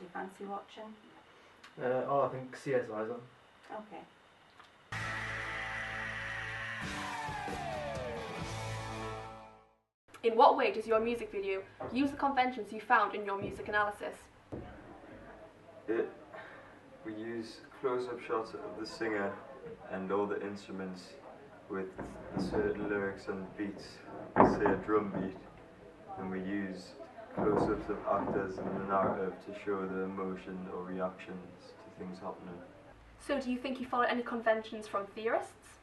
do you fancy watching? I think CSI's on. Okay. In what way does your music video use the conventions you found in your music analysis? We use close-up shots of the singer and all the instruments with certain lyrics and beats, say a drum beat, and we use close-ups of actors in the narrative to show the emotion or reactions to things happening. So do you think you followed any conventions from theorists?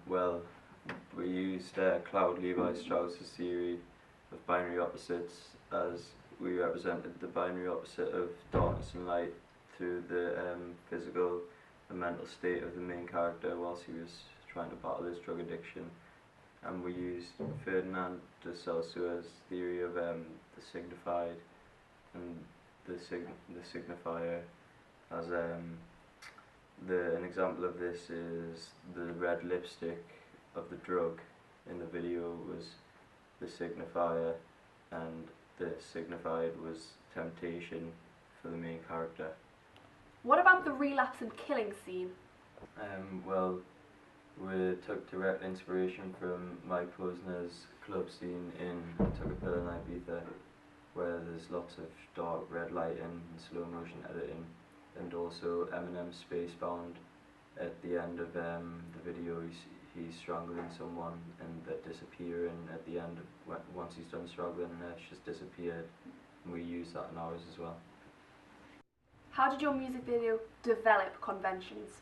Well, we used Claude Levi-Strauss's theory of binary opposites, as we represented the binary opposite of darkness and light through the physical and mental state of the main character whilst he was trying to battle his drug addiction. And we used Ferdinand de Saussure's theory of the signified and the signifier as an example of this is the red lipstick of the drug in the video was the signifier, and the signified was temptation for the main character. What about the relapse and killing scene? Well, we took direct inspiration from Mike Posner's club scene in Tucapel and Ibiza, where there's lots of dark red lighting and slow motion editing, and also Eminem's Spacebound. At the end of the video, he's strangling someone and they're disappearing at the end of, once he's done struggling, she's just disappeared, and we use that in ours as well. How did your music video develop conventions?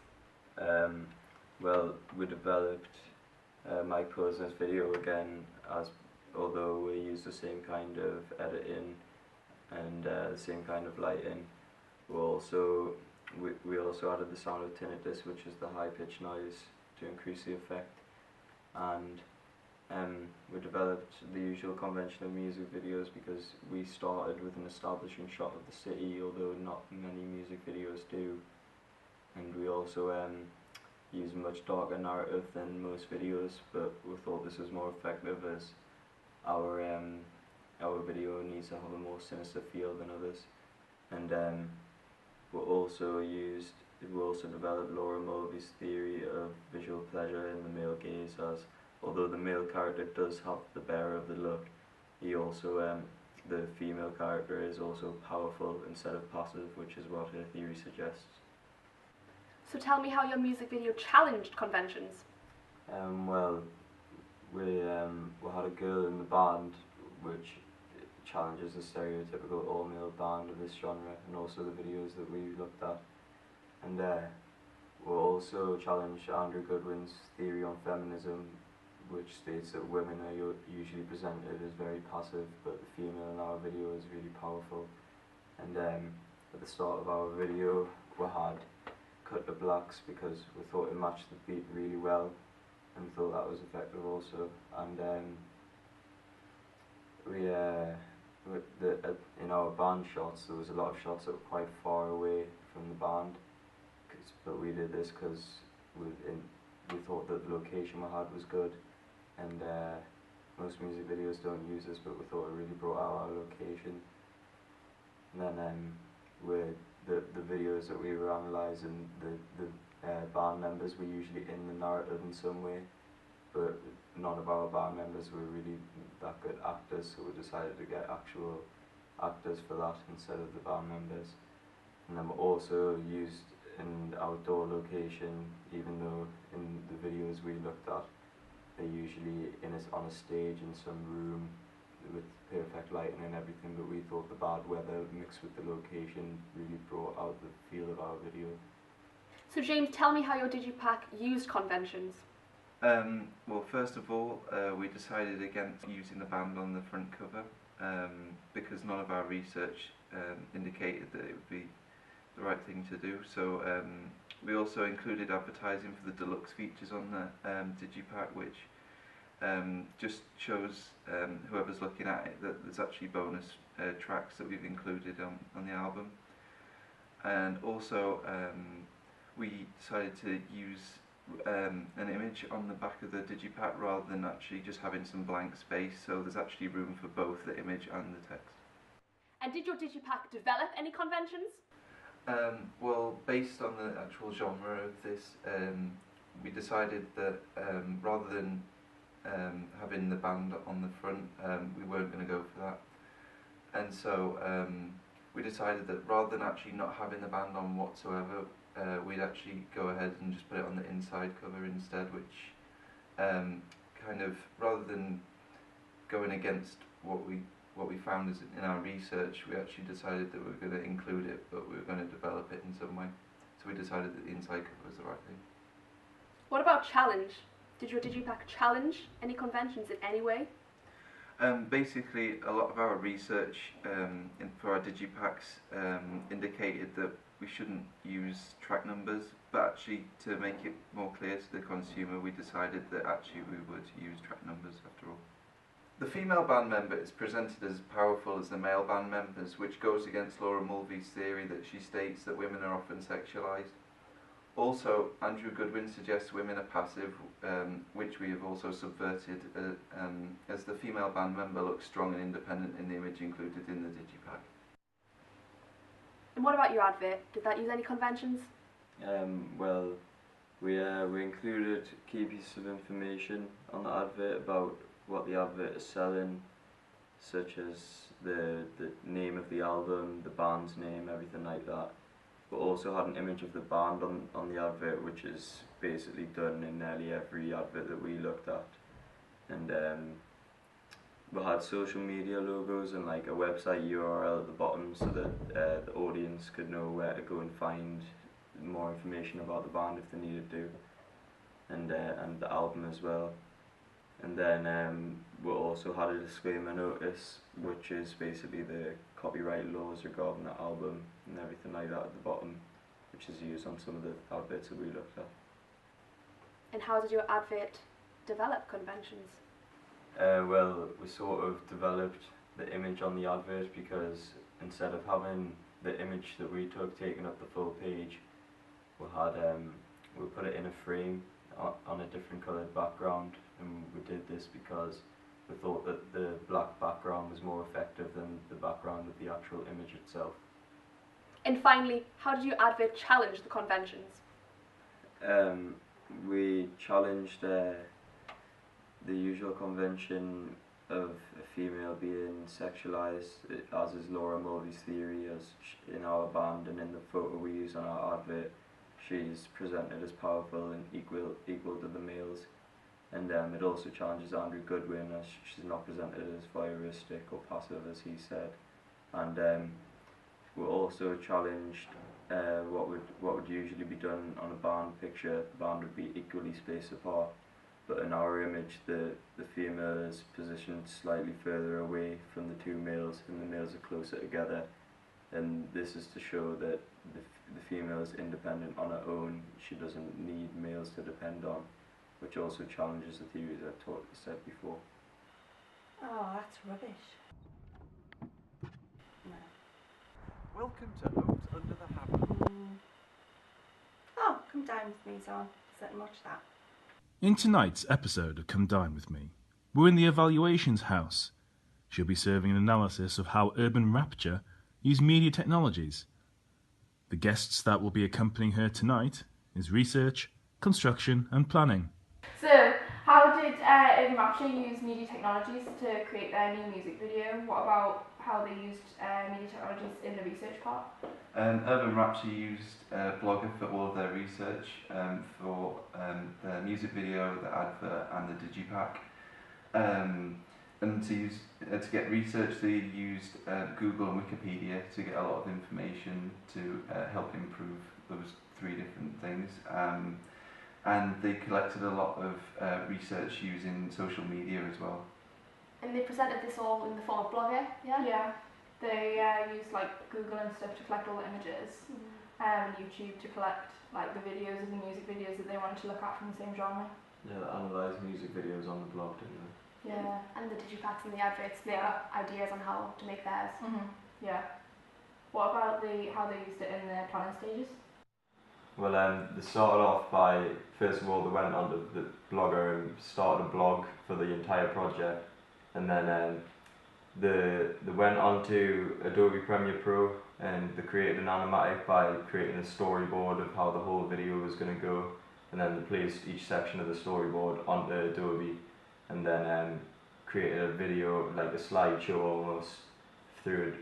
Well, we developed Mike Posner's video again, as although we used the same kind of editing and the same kind of lighting. We also added the sound of tinnitus, which is the high-pitched noise, to increase the effect. And we developed the usual conventional music videos because we started with an establishing shot of the city, although not many music videos do. And we also use a much darker narrative than most videos, but we thought this was more effective as our video needs to have a more sinister feel than others. And we also developed Laura Mulvey's theory of visual pleasure in the male gaze, as although the male character does have the bearer of the look, he also the female character is also powerful instead of passive, which is what her theory suggests. So tell me how your music video challenged conventions. Well, we had a girl in the band, which challenges the stereotypical all-male band of this genre, and also the videos that we looked at. And we also challenged Andrew Goodwin's theory on feminism, which states that women are usually presented as very passive, but the female in our video is really powerful. And at the start of our video, we had cut the blacks because we thought it matched the beat really well, and we thought that was effective also. And in our band shots, there was a lot of shots that were quite far away from the band, but we did this because we thought that the location we had was good, and most music videos don't use this, but we thought it really brought out our location. And then the videos that we were analysing, the band members were usually in the narrative in some way, but none of our band members were really that good actors, so we decided to get actual actors for that instead of the band members. And then we also used an outdoor location, even though in the videos we looked at, they're usually on a stage in some room with perfect lighting and everything, but we thought the bad weather mixed with the location really brought out the feel of our video. So James, tell me how your digipack used conventions. Well, first of all, we decided against using the band on the front cover because none of our research indicated that it would be the right thing to do. So we also included advertising for the deluxe features on the digipack, which just shows whoever's looking at it that there's actually bonus tracks that we've included on the album. And also we decided to use an image on the back of the digipack rather than actually just having some blank space, so there's actually room for both the image and the text. And did your digipack develop any conventions? Well, based on the actual genre of this, we decided that rather than having the band on the front, we weren't going to go for that. And so we decided that rather than actually not having the band on whatsoever, we'd actually go ahead and just put it on the inside cover instead, which kind of, rather than going against what we found is in our research, we actually decided that we were going to include it, but we were going to develop it in some way. So we decided that the inside cover was the right thing. What about challenge? Did your digipack challenge any conventions in any way? Basically, a lot of our research for our digipacks indicated that we shouldn't use track numbers, but actually to make it more clear to the consumer, we decided that actually we would use track numbers after all. The female band member is presented as powerful as the male band members, which goes against Laura Mulvey's theory that she states that women are often sexualised. Also, Andrew Goodwin suggests women are passive, which we have also subverted, as the female band member looks strong and independent in the image included in the digipack. And what about your advert? Did that use any conventions? Well, we included key pieces of information on the advert about what the advert is selling, such as the name of the album, the band's name, everything like that. But also had an image of the band on the advert, which is basically done in nearly every advert that we looked at. And we had social media logos and like a website URL at the bottom so that the audience could know where to go and find more information about the band if they needed to, and the album as well. And then we also had a disclaimer notice, which is basically the copyright laws regarding the album and everything like that at the bottom, which is used on some of the adverts that we looked at. And how did your advert develop conventions? Well, we sort of developed the image on the advert because instead of having the image that we took taking up the full page, we put it in a frame on a different coloured background, and we did this because we thought that the black background was more effective than the background of the actual image itself. And finally, how did your advert challenge the conventions? We challenged the usual convention of a female being sexualised, as is Laura Mulvey's theory, as in our band and in the photo we use on our advert. She's presented as powerful and equal to the males, and it also challenges Andrew Goodwin as she's not presented as voyeuristic or passive as he said, and we also challenged what would usually be done on a band picture. The band would be equally spaced apart, but in our image the female is positioned slightly further away from the two males and the males are closer together, and this is to show that the female is independent on her own. She doesn't need males to depend on, which also challenges the theories I said before. Oh, that's rubbish. No. Welcome to Oats Under the Hammer. Oh, Come Dine With Me's on. Certainly watch that. In tonight's episode of Come Dine With Me, we're in the evaluations house. She'll be serving an analysis of how urban Rapture use media technologies. The guests that will be accompanying her tonight is research, construction and planning. So, how did Urban Rapture use media technologies to create their new music video? What about how they used media technologies in the research part? Urban Rapture used Blogger for all of their research, for the music video, the advert and the digipack. And to get research, they used Google and Wikipedia to get a lot of information to help improve those three different things. And they collected a lot of research using social media as well. And they presented this all in the form of Blogger, yeah? Yeah, they used like Google and stuff to collect all the images, and YouTube to collect like the videos of the music videos that they wanted to look at from the same genre. Yeah, they analysed music videos on the blog, didn't they? Yeah, and the digipacks and the adverts, they got ideas on how to make theirs. Yeah. What about how they used it in the planning stages? Well, they started off by, first of all, they went on the Blogger and started a blog for the entire project, and then they went onto Adobe Premiere Pro and they created an animatic by creating a storyboard of how the whole video was going to go, and then they placed each section of the storyboard onto Adobe, and then created a video, like a slideshow almost, through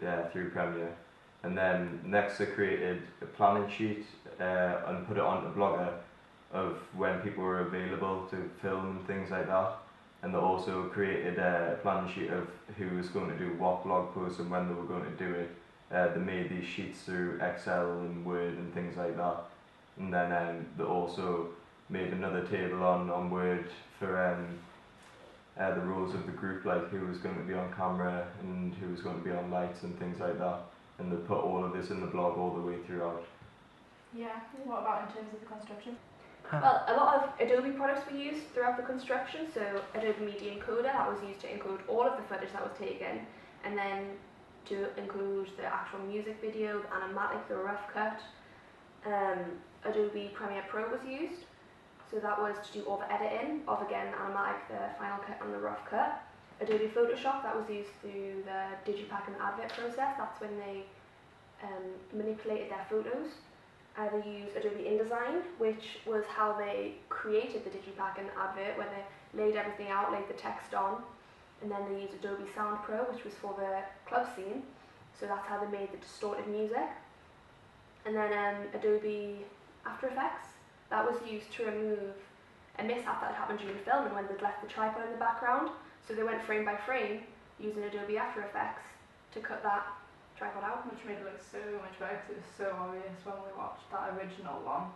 Premiere. And then next they created a planning sheet and put it onto Blogger of when people were available to film and things like that. And they also created a planning sheet of who was going to do what blog posts and when they were going to do it. They made these sheets through Excel and Word and things like that. And then they also made another table on Word for the roles of the group, like who was going to be on camera and who was going to be on lights and things like that. And they put all of this in the blog all the way throughout. Yeah. What about in terms of the construction? Well, a lot of Adobe products were used throughout the construction, so Adobe Media Encoder, that was used to encode all of the footage that was taken, and then to include the actual music video, the animatic, the rough cut. Adobe Premiere Pro was used, so that was to do all the editing of, again, the animatic, the final cut and the rough cut. Adobe Photoshop, that was used through the digipack and advert process. That's when they manipulated their photos. They used Adobe InDesign, which was how they created the digipack and advert, where they laid everything out, laid the text on, and then they used Adobe Sound Pro, which was for the club scene, so that's how they made the distorted music. And then Adobe After Effects, that was used to remove a mishap that had happened during filming when they'd left the tripod in the background, so they went frame by frame using Adobe After Effects to cut that tripod out. Which made it look so much better because it was so obvious when we watched that original one.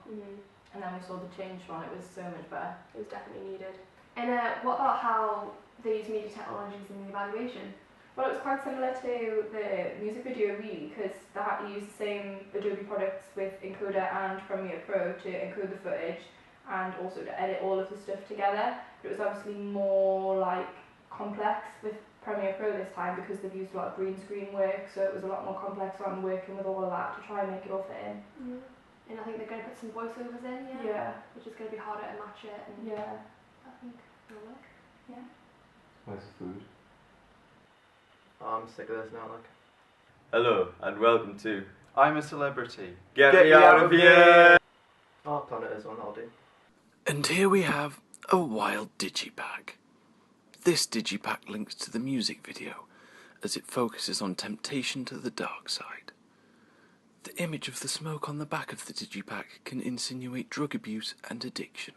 And then we saw the changed one, it was so much better. It was definitely needed. And what about how they use media technologies in the evaluation? Well, it was quite similar to the music video really, because they had to use the same Adobe products with Encoder and Premiere Pro to encode the footage and also to edit all of the stuff together. But it was obviously more like complex with Premiere Pro this time because they've used a lot of green screen work, so it was a lot more complex on working with all of that to try and make it all fit in. And I think they're going to put some voiceovers in, which is going to be harder to match it. And I think it'll work. Yeah. Where's the food? Oh, I'm sick of this now, like. Hello and welcome to I'm a Celebrity. Get Me Out of Here! Oh, Planet is one, that'll do. And here we have a wild digipack. This digipack links to the music video as it focuses on temptation to the dark side. The image of the smoke on the back of the digipack can insinuate drug abuse and addiction.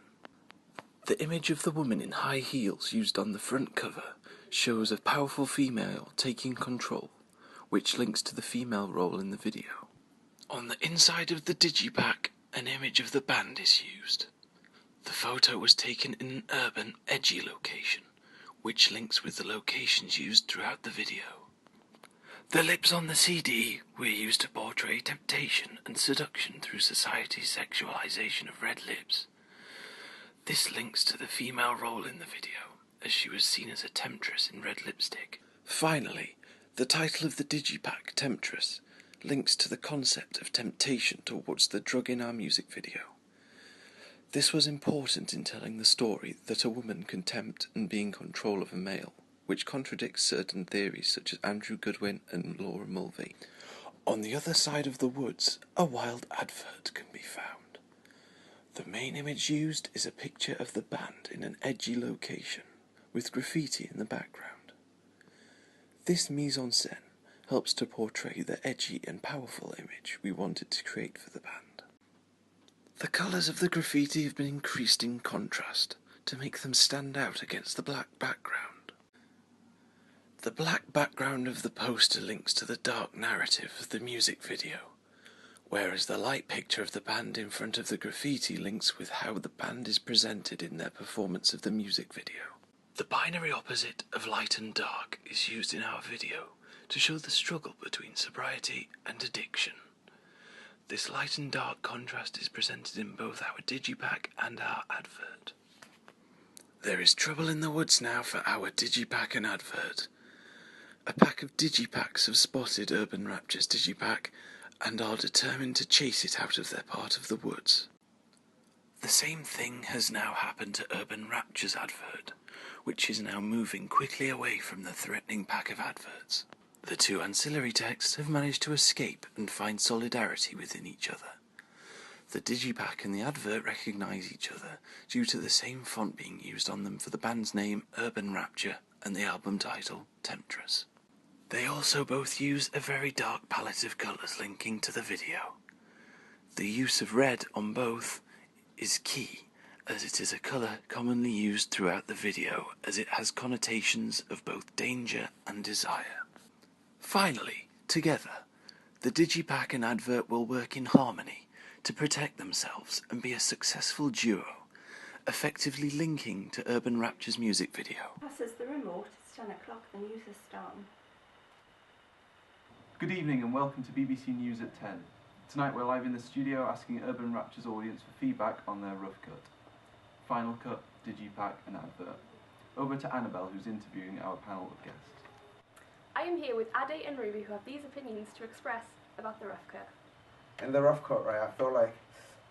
The image of the woman in high heels used on the front cover shows a powerful female taking control, which links to the female role in the video. On the inside of the digipack, an image of the band is used. The photo was taken in an urban, edgy location, which links with the locations used throughout the video. The lips on the CD were used to portray temptation and seduction through society's sexualization of red lips. This links to the female role in the video, as she was seen as a temptress in red lipstick. Finally, the title of the digipack, Temptress, links to the concept of temptation towards the drug in our music video. This was important in telling the story that a woman can tempt and be in control of a male, which contradicts certain theories such as Andrew Goodwin and Laura Mulvey. On the other side of the woods, a wild advert can be found. The main image used is a picture of the band in an edgy location, with graffiti in the background. This mise-en-scène helps to portray the edgy and powerful image we wanted to create for the band. The colours of the graffiti have been increased in contrast to make them stand out against the black background. The black background of the poster links to the dark narrative of the music video, whereas the light picture of the band in front of the graffiti links with how the band is presented in their performance of the music video. The binary opposite of light and dark is used in our video to show the struggle between sobriety and addiction. This light and dark contrast is presented in both our digipack and our advert. There is trouble in the woods now for our digipack and advert. A pack of digipacks have spotted Urban Rapture's digipack and are determined to chase it out of their part of the woods. The same thing has now happened to Urban Rapture's advert, which is now moving quickly away from the threatening pack of adverts. The two ancillary texts have managed to escape and find solidarity within each other. The digipack and the advert recognise each other due to the same font being used on them for the band's name Urban Rapture and the album title Temptress. They also both use a very dark palette of colours linking to the video. The use of red on both is key, as it is a colour commonly used throughout the video, as it has connotations of both danger and desire. Finally, together, the digipack and advert will work in harmony to protect themselves and be a successful duo, effectively linking to Urban Rapture's music video. Passes the remote, it's 10 o'clock, the news is starting. Good evening and welcome to BBC News at 10. Tonight we're live in the studio asking Urban Rapture's audience for feedback on their rough cut, final cut, digipack and advert. Over to Annabelle, who's interviewing our panel of guests. I am here with Ade and Ruby, who have these opinions to express about the rough cut. In the rough cut, right, I feel like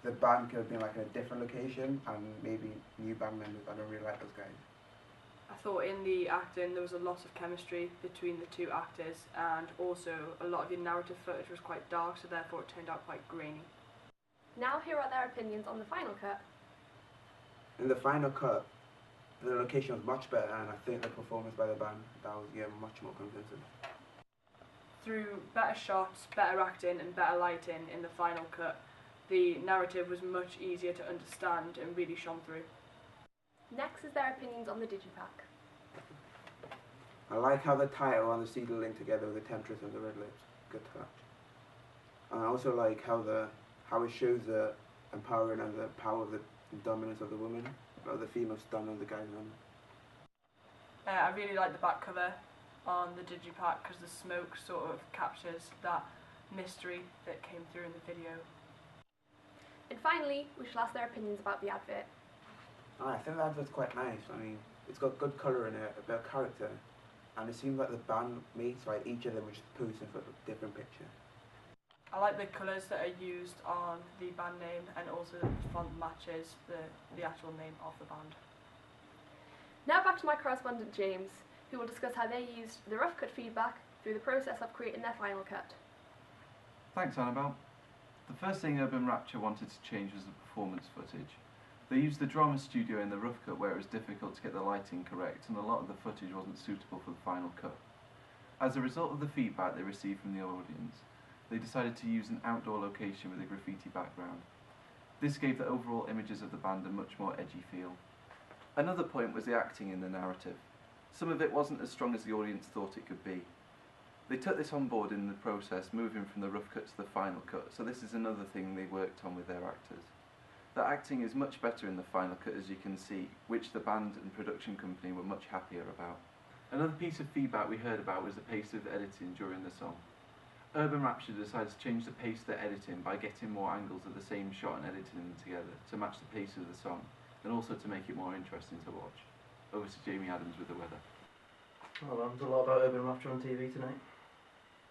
the band could have been like in a different location and maybe new band members. I don't really like those guys. I thought in the acting there was a lot of chemistry between the two actors, and also a lot of the narrative footage was quite dark, so therefore it turned out quite grainy. Now here are their opinions on the final cut. In the final cut, the location was much better, and I think the performance by the band, that was much more convincing. Through better shots, better acting and better lighting in the final cut, the narrative was much easier to understand and really shone through. Next is their opinions on the digipack. I like how the title and the CD link together with the Temptress and the red lips. Good touch. And I also like how it shows the empowering and the power of the dominance of the woman, of the female stun on the guy's man. I really like the back cover on the digipack because the smoke sort of captures that mystery that came through in the video. And finally, we shall ask their opinions about the advert. I think the advert's quite nice. I mean, it's got good colour in it, a bit of character, and it seems like the bandmates, like each of them was just posing for a different picture. I like the colours that are used on the band name, and also the font matches the actual name of the band. Now back to my correspondent James, who will discuss how they used the rough cut feedback through the process of creating their final cut. Thanks, Annabelle. The first thing Urban Rapture wanted to change was the performance footage. They used the drama studio in the rough cut where it was difficult to get the lighting correct, and a lot of the footage wasn't suitable for the final cut. As a result of the feedback they received from the audience, they decided to use an outdoor location with a graffiti background. This gave the overall images of the band a much more edgy feel. Another point was the acting in the narrative. Some of it wasn't as strong as the audience thought it could be. They took this on board in the process, moving from the rough cut to the final cut, so this is another thing they worked on with their actors. The acting is much better in the final cut, as you can see, which the band and production company were much happier about. Another piece of feedback we heard about was the pace of editing during the song. Urban Rapture decided to change the pace of their editing by getting more angles of the same shot and editing them together to match the pace of the song, and also to make it more interesting to watch. Over to Jamie Adams with the weather. Well, there's a lot about Urban Rapture on TV tonight.